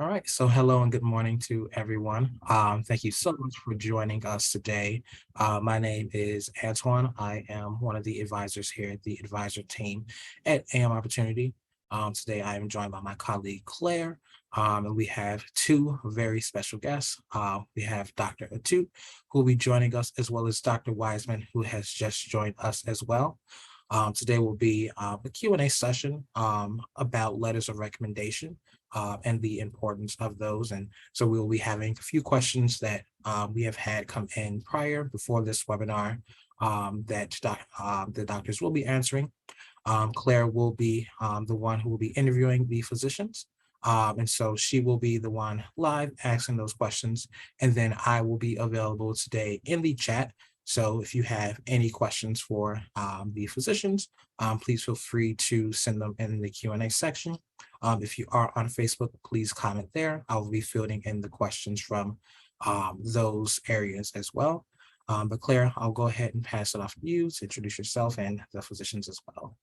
All right, so hello and good morning to everyone. Thank you so much for joining us today. My name is Antoine. I am one of the advisors here at the advisor team at AM Opportunity. Today I am joined by my colleague Claire, and we have two very special guests. We have Dr. Atoot, who will be joining us, as well as Dr. Weissman, who has just joined us as well. Today will be a Q&A session about letters of recommendation and the importance of those. And so we will be having a few questions that we have had come in prior before this webinar that the doctors will be answering. Claire will be the one who will be interviewing the physicians. And so she will be the one live asking those questions. And then I will be available today in the chat. So if you have any questions for the physicians, please feel free to send them in the Q&A section. If you are on Facebook, please comment there. I will be fielding in the questions from those areas as well. But Claire, I'll go ahead and pass it off to you to introduce yourself and the physicians as well.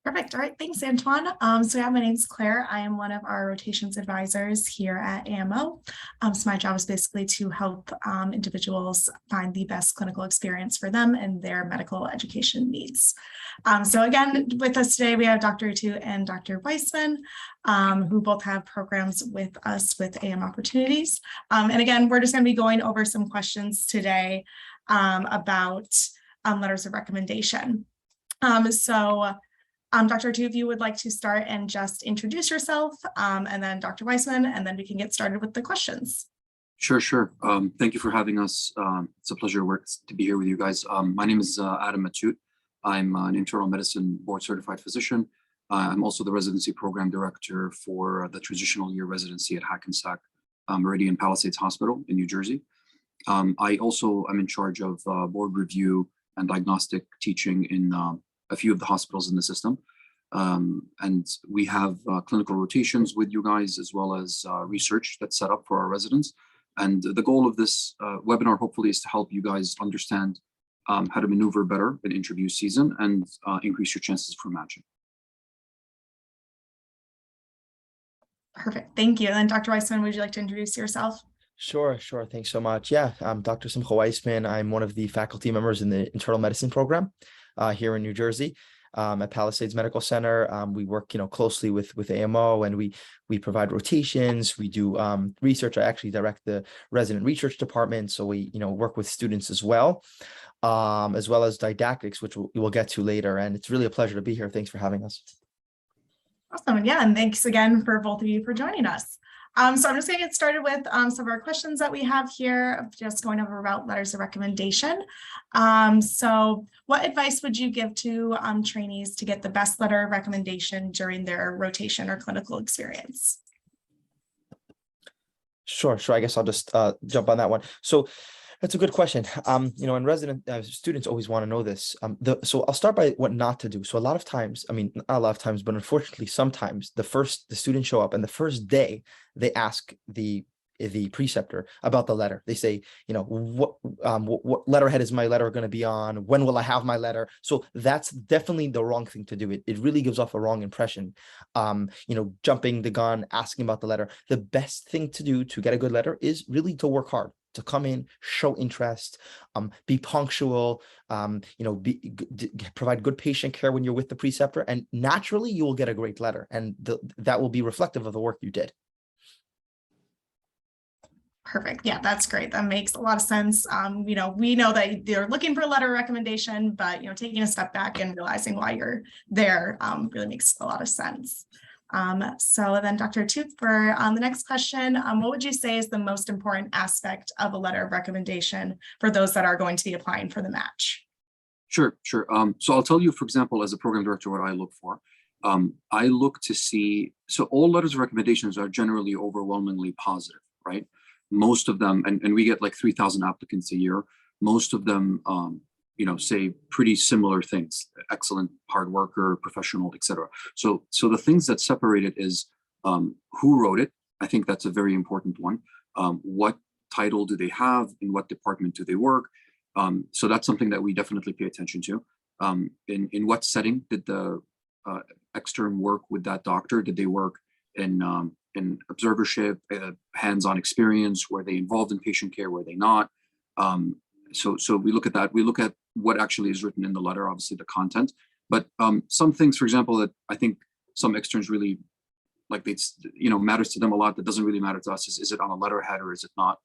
Perfect. All right. Thanks, Antoine. So yeah, my name's Claire. I am one of our rotations advisors here at AMO. So my job is basically to help individuals find the best clinical experience for them and their medical education needs. So again, with us today, we have Dr. Atoot and Dr. Weissman, who both have programs with us with AM Opportunities. And again, we're just going to be going over some questions today about letters of recommendation. Dr. Atoot, if you would like to start and just introduce yourself, and then Dr. Weissman, and then we can get started with the questions. Sure. Thank you for having us. It's a pleasure to be here with you guys. My name is Adam Atoot. I'm an internal medicine board certified physician. I'm also the residency program director for the transitional year residency at Hackensack, Meridian Palisades Hospital in New Jersey. I also am in charge of board review and diagnostic teaching in a few of the hospitals in the system. And we have clinical rotations with you guys, as well as research that's set up for our residents. And the goal of this webinar, hopefully, is to help you guys understand how to maneuver better in interview season and increase your chances for matching. Perfect. Thank you. And then Dr. Weissman, would you like to introduce yourself? Sure. Thanks so much. Yeah, I'm Dr. Weissman. I'm one of the faculty members in the internal medicine program here in New Jersey at Palisades Medical Center. We work, closely with AMO, and we provide rotations. We do research. I actually direct the resident research department, so we work with students as well as didactics, which we'll get to later. And it's really a pleasure to be here. Thanks for having us. Awesome. Yeah, and thanks again for both of you for joining us. So I'm just going to get started with some of our questions that we have here, just going over about letters of recommendation. So what advice would you give to trainees to get the best letter of recommendation during their rotation or clinical experience? Sure. I guess I'll just jump on that one. So that's a good question. In resident students always want to know this. So I'll start by what not to do. So a lot of times, not a lot of times, but unfortunately, sometimes the students show up and the first day they ask the preceptor about the letter. They say, what letterhead is my letter going to be on? When will I have my letter? So that's definitely the wrong thing to do. It really gives off a wrong impression. Jumping the gun, asking about the letter. The best thing to do to get a good letter is really to work hard, to come in, show interest, be punctual, provide good patient care when you're with the preceptor, and naturally you will get a great letter, and that will be reflective of the work you did. Perfect. Yeah, that's great. That makes a lot of sense. We know that they're looking for a letter of recommendation, but taking a step back and realizing why you're there really makes a lot of sense. So then Dr. Atoot, for the next question, what would you say is the most important aspect of a letter of recommendation for those that are going to be applying for the match? Sure. So I'll tell you, for example, as a program director, what I look for. I look to see, so all letters of recommendations are generally overwhelmingly positive, right? Most of them, and we get like 3,000 applicants a year, most of them say pretty similar things: excellent, hard worker, professional, etc. So the things that separate it is who wrote it. I think that's a very important one. What title do they have? In what department do they work? So that's something that we definitely pay attention to. In what setting did the extern work with that doctor? Did they work in in observership, hands-on experience, were they involved in patient care, were they not? So we look at that. We look at what actually is written in the letter, obviously the content, but some things, for example, that I think some externs really like, matters to them a lot, that doesn't really matter to us, is it on a letterhead or is it not?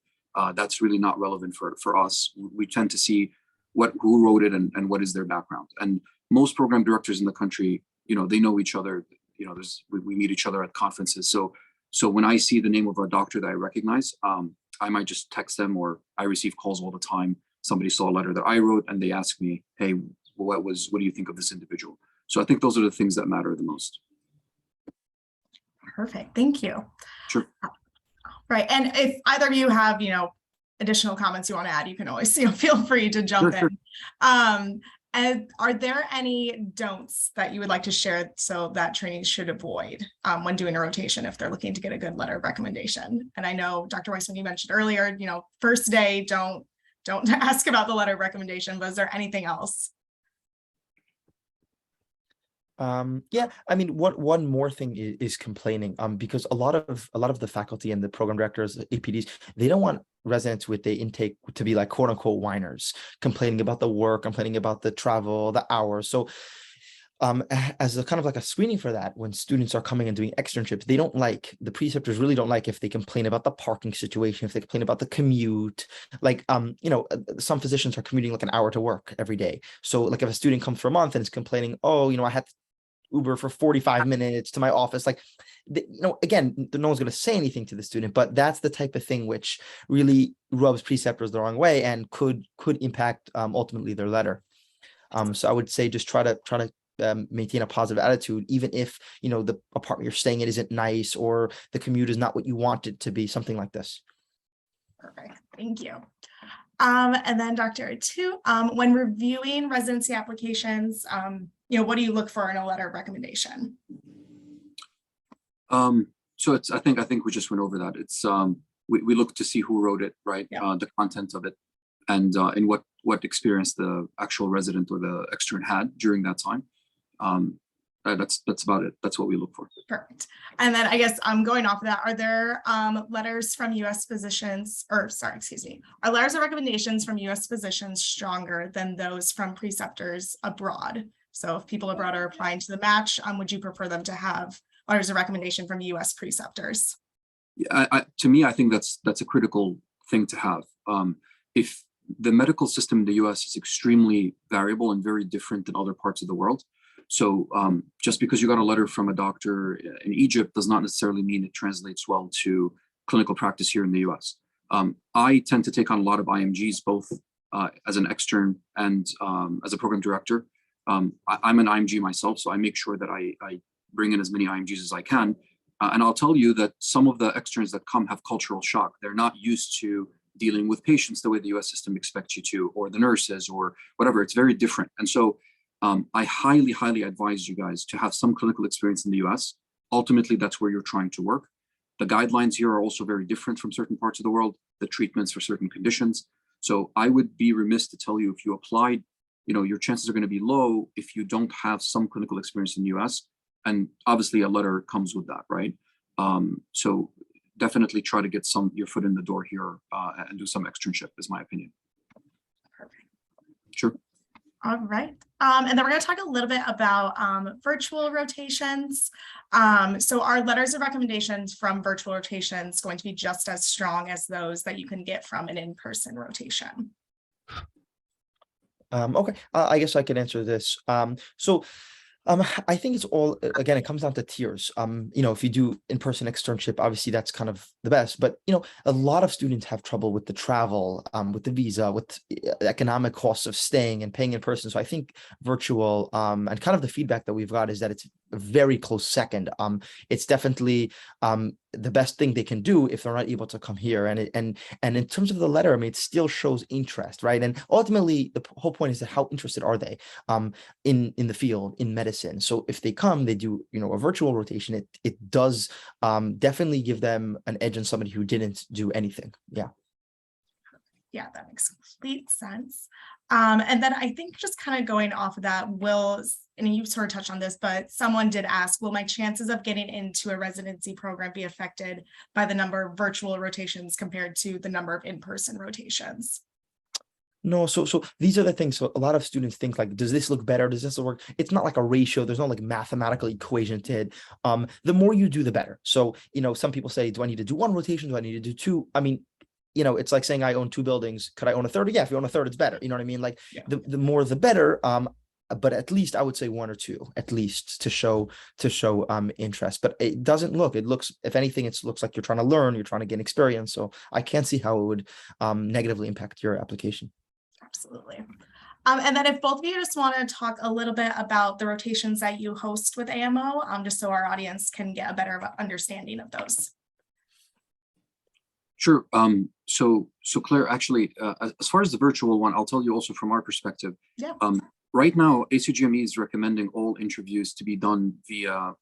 That's really not relevant for us. We tend to see who wrote it and what is their background. And most program directors in the country, they know each other. We meet each other at conferences. So when I see the name of a doctor that I recognize, I might just text them, or I receive calls all the time. Somebody saw a letter that I wrote and they ask me, hey, what do you think of this individual? So I think those are the things that matter the most. Perfect. Thank you. Sure. Right. And if either of you have, additional comments you want to add, you can always, feel free to jump in. Sure. And are there any don'ts that you would like to share so that trainees should avoid when doing a rotation if they're looking to get a good letter of recommendation? And I know, Dr. Weissman, you mentioned earlier, first day, don't ask about the letter of recommendation, but is there anything else? Yeah, I mean, one more thing is complaining, because a lot of the faculty and the program directors, APDs, they don't want residents with the intake to be like quote unquote whiners, complaining about the work, complaining about the travel, the hours. So as a kind of like a screening for that, when students are coming and doing externships, the preceptors really don't like if they complain about the parking situation, if they complain about the commute. Like, some physicians are commuting like an hour to work every day. So like if a student comes for a month and is complaining, oh, I had to Uber for 45 minutes to my office, like, again, no one's going to say anything to the student, but that's the type of thing which really rubs preceptors the wrong way and could impact ultimately their letter. So I would say just try to maintain a positive attitude, even if the apartment you're staying in isn't nice or the commute is not what you want it to be, something like this. Perfect. Thank you. And then Dr. Atoot, when reviewing residency applications, what do you look for in a letter of recommendation? So I think we just went over that. It's we look to see who wrote it, right? Yeah. The content of it, and in what experience the actual resident or the extern had during that time. That's about it. That's what we look for. Perfect. And then I guess I'm going off of that. Are there letters from U.S. physicians, are letters of recommendations from U.S. physicians stronger than those from preceptors abroad? So if people abroad are applying to the match, would you prefer them to have letters of recommendation from U.S. preceptors? Yeah, to me, I think that's a critical thing to have. If the medical system in the U.S. is extremely variable and very different than other parts of the world. So just because you got a letter from a doctor in Egypt does not necessarily mean it translates well to clinical practice here in the US. I tend to take on a lot of IMGs, both as an extern and as a program director. I'm an IMG myself, so I make sure that I bring in as many IMGs as I can. And I'll tell you that some of the externs that come have cultural shock. They're not used to dealing with patients the way the US system expects you to, or the nurses or whatever. It's very different. And so I highly, highly advise you guys to have some clinical experience in the US. Ultimately, that's where you're trying to work. The guidelines here are also very different from certain parts of the world, the treatments for certain conditions. So I would be remiss to tell you, if you applied, your chances are going to be low if you don't have some clinical experience in the US. And obviously a letter comes with that, right? So definitely try to get your foot in the door here and do some externship, is my opinion. Perfect. Sure. All right. And then we're going to talk a little bit about virtual rotations. So are letters of recommendations from virtual rotations going to be just as strong as those that you can get from an in-person rotation? Okay, I guess I can answer this. I think it's all, again, it comes down to tiers. If you do in-person externship, obviously that's kind of the best, but a lot of students have trouble with the travel, with the visa, with economic costs of staying and paying in person. So I think virtual, and kind of the feedback that we've got is that it's a very close second. It's definitely the best thing they can do if they're not able to come here. And in terms of the letter, I mean, it still shows interest, right? And ultimately, the whole point is that how interested are they in the field, in medicine? So if they come, they do a virtual rotation. It does definitely give them an edge on somebody who didn't do anything. Yeah. Yeah, that makes complete sense. And then I think just kind of going off of that, and you sort of touched on this, but someone did ask, will my chances of getting into a residency program be affected by the number of virtual rotations compared to the number of in-person rotations? No, so these are the things. So a lot of students think like, does this look better? Does this work? It's not like a ratio. There's no like mathematical equation to it. The more you do, the better. So, some people say, do I need to do one rotation? Do I need to do two? I mean, it's like saying I own two buildings. Could I own a third? Yeah, if you own a third, it's better. You know what I mean? Like Yeah. the more the better. But at least I would say one or two, at least to show interest. But it doesn't look. It looks, if anything, it looks like you're trying to learn. You're trying to gain experience. So I can't see how it would negatively impact your application. Absolutely. And then if both of you just want to talk a little bit about the rotations that you host with AMO, just so our audience can get a better understanding of those. Sure. So Claire, actually, as far as the virtual one, I'll tell you also from our perspective. Yeah. Right now, ACGME is recommending all interviews to be done via,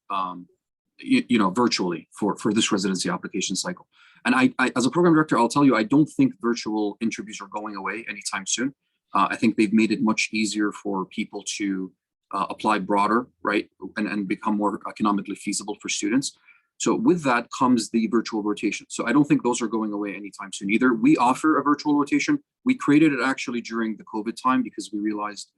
virtually for this residency application cycle. And I, as a program director, I'll tell you, I don't think virtual interviews are going away anytime soon. I think they've made it much easier for people to apply broader, right, and become more economically feasible for students. So with that comes the virtual rotation. So I don't think those are going away anytime soon either. We offer a virtual rotation. We created it actually during the COVID time because we realized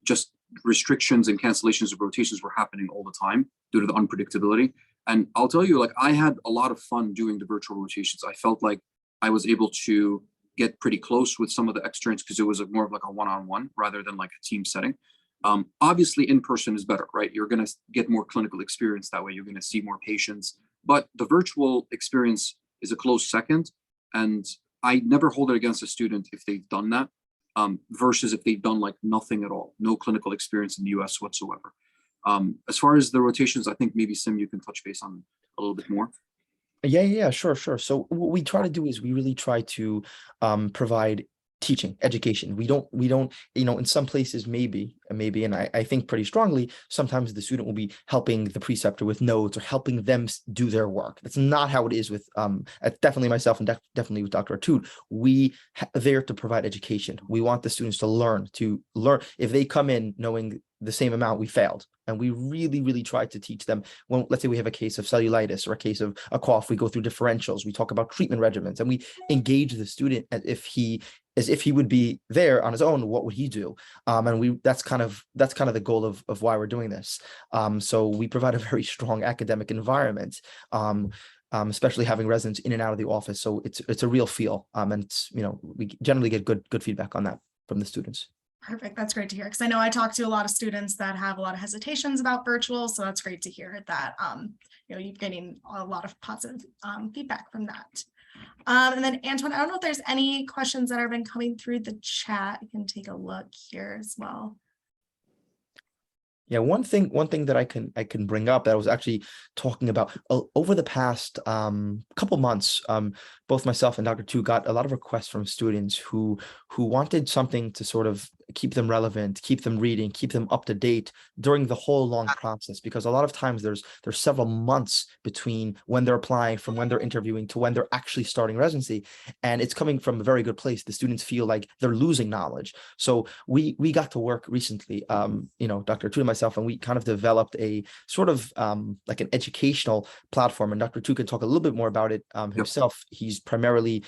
just restrictions and cancellations of rotations were happening all the time due to the unpredictability. And I'll tell you, like, I had a lot of fun doing the virtual rotations. I felt like I was able to get pretty close with some of the externs because it was more of like a one-on-one rather than like a team setting. Obviously, in person is better, right? You're going to get more clinical experience that way. You're going to see more patients, but the virtual experience is a close second. And I never hold it against a student if they've done that versus if they've done like nothing at all, no clinical experience in the US whatsoever. As far as the rotations, I think maybe Sim, you can touch base on a little bit more. Yeah, sure. So what we try to do is we really try to provide teaching, education. We don't, in some places, maybe, and I think pretty strongly, sometimes the student will be helping the preceptor with notes or helping them do their work. That's not how it is with, definitely myself and definitely with Dr. Atoot. We are there to provide education. We want the students to learn. If they come in knowing the same amount, we failed. And we really, really try to teach them. When, let's say we have a case of cellulitis or a case of a cough, we go through differentials, we talk about treatment regimens, and we engage the student as if he would be there on his own. What would he do? And that's kind of the goal of why we're doing this. So we provide a very strong academic environment, especially having residents in and out of the office. So it's a real feel. And we generally get good feedback on that from the students. Perfect. That's great to hear, because I know I talk to a lot of students that have a lot of hesitations about virtual. So that's great to hear that you're getting a lot of positive feedback from that. And then Antoine, I don't know if there's any questions that have been coming through the chat. I can take a look here as well. Yeah, one thing that I can bring up that I was actually talking about over the past couple months, both myself and Dr. Tu got a lot of requests from students who wanted something to sort of keep them relevant, keep them reading, keep them up to date during the whole long process, because a lot of times there's several months between when they're applying, from when they're interviewing to when they're actually starting residency, and it's coming from a very good place. The students feel like they're losing knowledge. So we got to work recently, Dr. Tu and myself, and we kind of developed a sort of like an educational platform, and Dr. Tu could talk a little bit more about it himself. Yep. He's primarily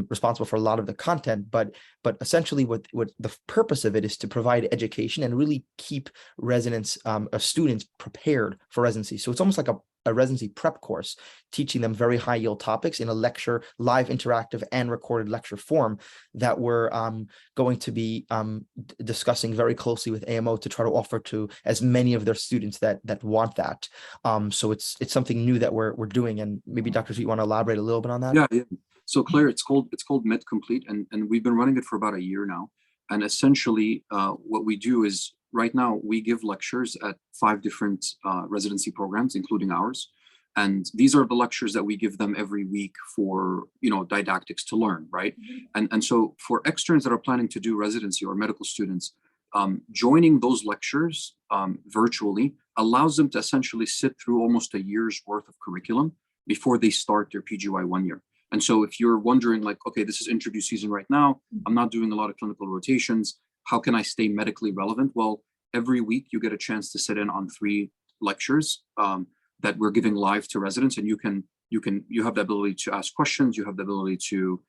responsible for a lot of the content, but essentially what the purpose of it is to provide education and really keep residents, students prepared for residency. So it's almost like a residency prep course, teaching them very high yield topics in a lecture, live interactive and recorded lecture form that we're going to be discussing very closely with AMO to try to offer to as many of their students that want that. So it's something new that we're doing, and maybe Dr. Z, you want to elaborate a little bit on that? Yeah. So Claire, it's called MedComplete, and we've been running it for about a year now. And essentially, what we do is right now we give lectures at 5 different residency programs, including ours. And these are the lectures that we give them every week for, didactics to learn, right? Mm-hmm. And so for externs that are planning to do residency or medical students, joining those lectures virtually allows them to essentially sit through almost a year's worth of curriculum before they start their PGY 1 year. And so if you're wondering like, okay, this is interview season right now, I'm not doing a lot of clinical rotations, how can I stay medically relevant? Well, every week you get a chance to sit in on 3 lectures that we're giving live to residents, and you have the ability to ask questions, you have the ability to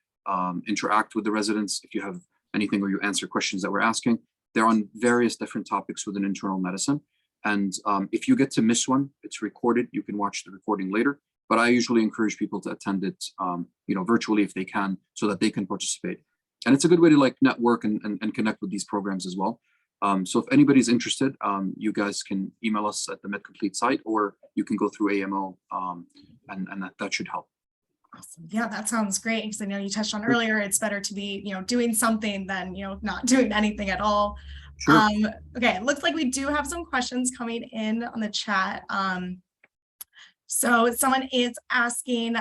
interact with the residents if you have anything, or you answer questions that we're asking. They're on various different topics within internal medicine. And if you get to miss one, it's recorded. You can watch the recording later. But I usually encourage people to attend it, virtually if they can, so that they can participate. And it's a good way to like network and connect with these programs as well. So if anybody's interested, you guys can email us at the MedComplete site, or you can go through AMO, and that should help. Awesome. Yeah, that sounds great. Because I know you touched on earlier, it's better to be, doing something than, not doing anything at all. Sure. Okay, it looks like we do have some questions coming in on the chat. So someone is asking,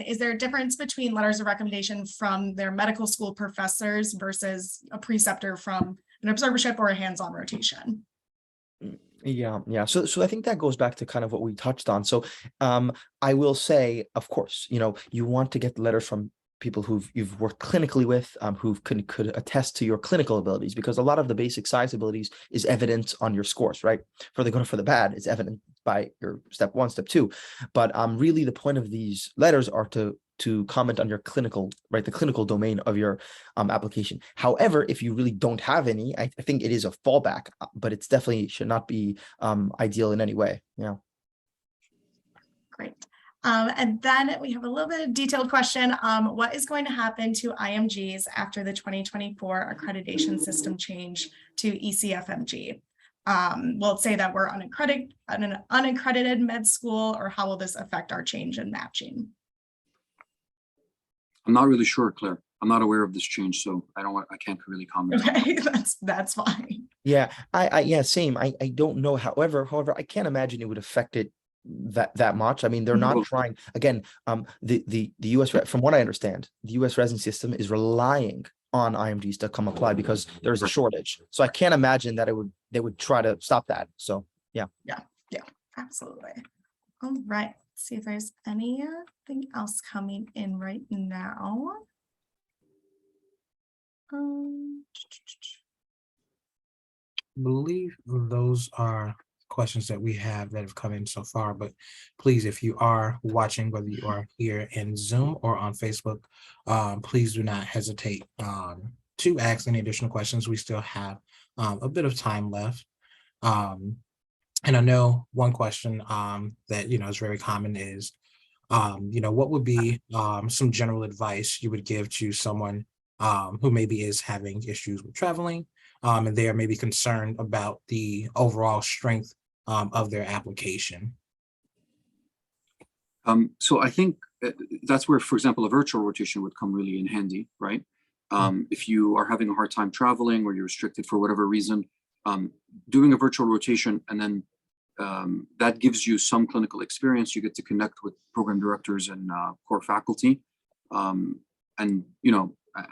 is there a difference between letters of recommendation from their medical school professors versus a preceptor from an observership or a hands-on rotation? Yeah. So I think that goes back to kind of what we touched on. So I will say, of course, you want to get letters from people you've worked clinically with, who could attest to your clinical abilities, because a lot of the basic science abilities is evident on your scores, right? For the good or for the bad, it's evident by your step 1, step 2. But really the point of these letters are to comment on your clinical, right, the clinical domain of your application. However, if you really don't have any, I think it is a fallback, but it's definitely should not be ideal in any way. Yeah. Great. And then we have a little bit of detailed question. What is going to happen to IMGs after the 2024 accreditation system change to ECFMG? Will it say that we're an unaccredited med school, or how will this affect our change in matching? I'm not really sure, Claire. I'm not aware of this change, so I can't really comment. Okay, that's fine. Yeah, yeah, same. I don't know. However, I can't imagine it would affect it that much. I mean, they're not trying, again, the US, from what I understand, the US residency system is relying on IMGs to come apply because there's a shortage. So I can't imagine that they would try to stop that. So yeah, absolutely. All right, let's see if there's anything else coming in right now. I believe those are questions that we have that have come in so far, but please, if you are watching, whether you are here in Zoom or on Facebook, please do not hesitate to ask any additional questions. We still have a bit of time left. And I know one question that is very common is, what would be some general advice you would give to someone who maybe is having issues with traveling, and they are maybe concerned about the overall strength of their application? So I think that's where, for example, a virtual rotation would come really in handy, right? If you are having a hard time traveling, or you're restricted for whatever reason, doing a virtual rotation, and then that gives you some clinical experience. You get to connect with program directors and core faculty, and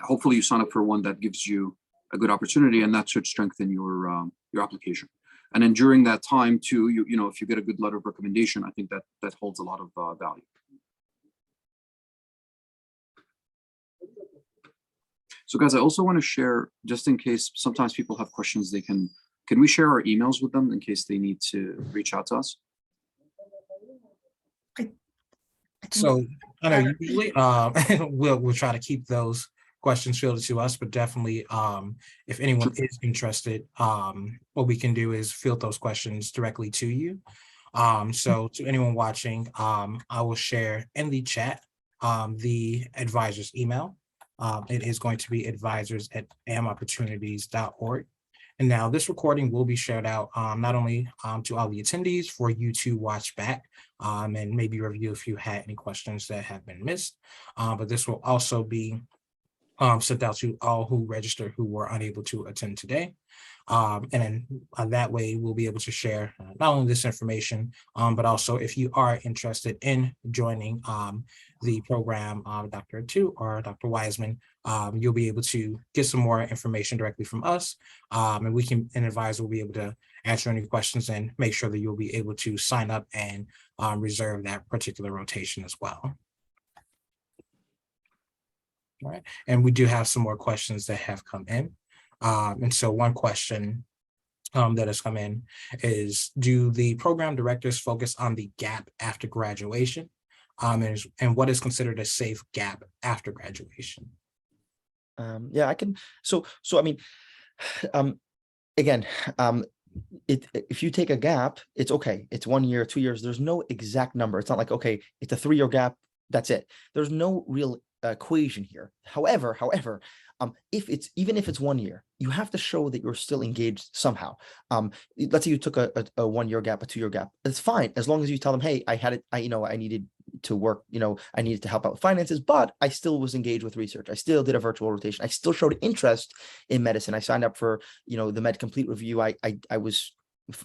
hopefully you sign up for one that gives you a good opportunity, and that should strengthen your application. And then during that time too, if you get a good letter of recommendation, I think that holds a lot of value. So guys, I also want to share, just in case sometimes people have questions, can we share our emails with them in case they need to reach out to us? So I know usually we'll try to keep those questions filtered to us, but definitely if anyone is interested, what we can do is field those questions directly to you. So to anyone watching, I will share in the chat the advisor's email. It is going to be advisors@amopportunities.org. And now this recording will be shared out not only to all the attendees for you to watch back and maybe review if you had any questions that have been missed, but this will also be sent out to all who registered who were unable to attend today. And then that way we'll be able to share not only this information, but also if you are interested in joining the program, Dr. Atoot or Dr. Weissman, you'll be able to get some more information directly from us, and an advisor will be able to answer any questions and make sure that you'll be able to sign up and reserve that particular rotation as well. All right, and we do have some more questions that have come in. And so one question that has come in is, do the program directors focus on the gap after graduation? And what is considered a safe gap after graduation? Yeah, I can. So I mean, again, if you take a gap, it's okay. It's 1 year, 2 years. There's no exact number. It's not like, okay, it's a 3-year gap. That's it. There's no real equation here. However, even if it's 1 year, you have to show that you're still engaged somehow. Let's say you took a 1 year gap, a 2 year gap. It's fine as long as you tell them, hey, I had it. I needed to work. I needed to help out with finances, but I still was engaged with research. I still did a virtual rotation. I still showed interest in medicine. I signed up for the MedComplete review. I was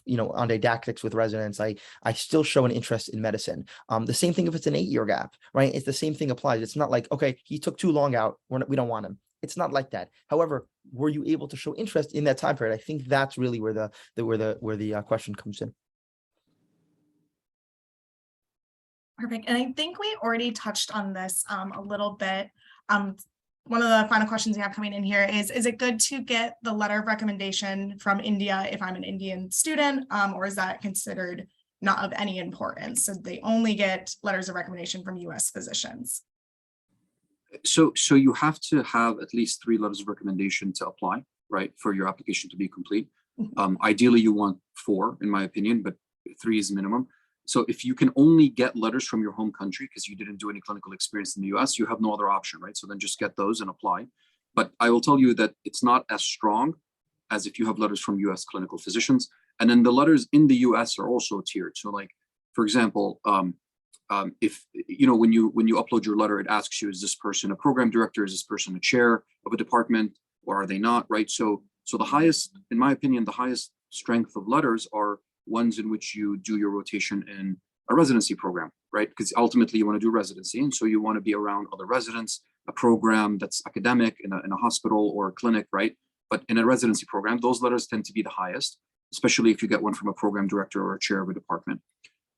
on didactics with residents. I still show an interest in medicine. The same thing if it's an 8-year gap, right? It's the same thing applies. It's not like, okay, he took too long out. We don't want him. It's not like that. However, were you able to show interest in that time period? I think that's really where the question comes in. Perfect. And I think we already touched on this a little bit. One of the final questions we have coming in here is it good to get the letter of recommendation from India if I'm an Indian student, or is that considered not of any importance? So they only get letters of recommendation from US physicians. So you have to have at least 3 letters of recommendation to apply, right, for your application to be complete. Ideally, you want 4, in my opinion, but 3 is minimum. So if you can only get letters from your home country because you didn't do any clinical experience in the US, you have no other option, right? So then just get those and apply. But I will tell you that it's not as strong as if you have letters from US clinical physicians. And then the letters in the US are also tiered. So like, for example, if when you upload your letter, it asks you, is this person a program director? Is this person a chair of a department, or are they not, right? So the highest, in my opinion, the highest strength of letters are ones in which you do your rotation in a residency program, right? Because ultimately you want to do residency, and so you want to be around other residents, a program that's academic in a hospital or a clinic, right? But in a residency program, those letters tend to be the highest, especially if you get one from a program director or a chair of a department.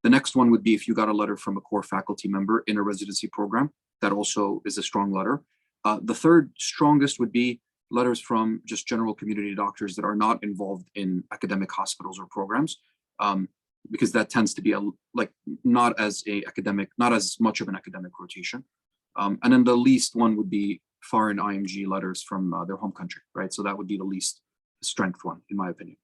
The next one would be if you got a letter from a core faculty member in a residency program. That also is a strong letter. The third strongest would be letters from just general community doctors that are not involved in academic hospitals or programs, because that tends to be not as much of an academic rotation. And then the least one would be foreign IMG letters from their home country, right? So that would be the least strength one, in my opinion.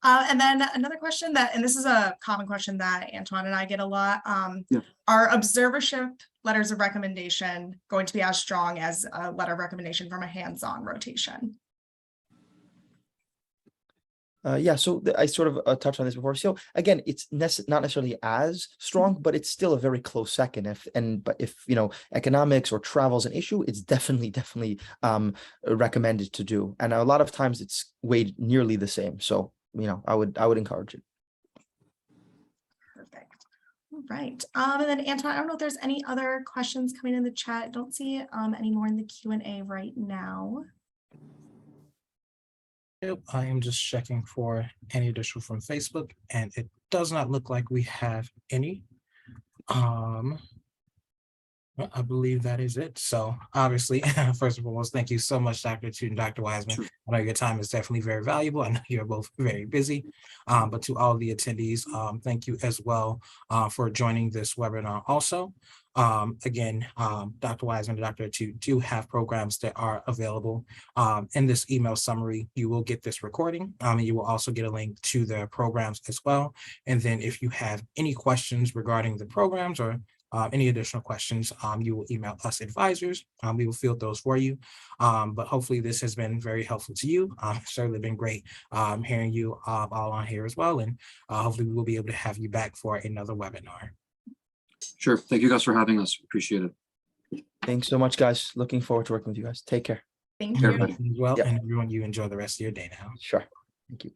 And then another question and this is a common question that Antoine and I get a lot. Are observership letters of recommendation going to be as strong as a letter of recommendation from a hands-on rotation? Yeah, so I sort of touched on this before. So again, it's not necessarily as strong, but it's still a very close second. But if economics or travel is an issue, it's definitely recommended to do. And a lot of times it's weighed nearly the same. So I would encourage it. Perfect. All right. And then Antoine, I don't know if there's any other questions coming in the chat. Don't see any more in the Q&A right now. Yep, I am just checking for any additional from Facebook, and it does not look like we have any. I believe that is it. So obviously, first and foremost, thank you so much, Dr. Atoot and Dr. Weissman. Sure. I know your time is definitely very valuable. I know you're both very busy, but to all the attendees, thank you as well for joining this webinar also. Again, Dr. Weissman and Dr. Atoot do have programs that are available. In this email summary, you will get this recording, and you will also get a link to the programs as well. And then if you have any questions regarding the programs or any additional questions, you will email us advisors. We will field those for you. But hopefully this has been very helpful to you. It's certainly been great hearing you all on here as well. And hopefully we will be able to have you back for another webinar. Sure. Thank you guys for having us. Appreciate it. Thanks so much, guys. Looking forward to working with you guys. Take care. Thank you. As well, and everyone, you enjoy the rest of your day now. Sure. Thank you.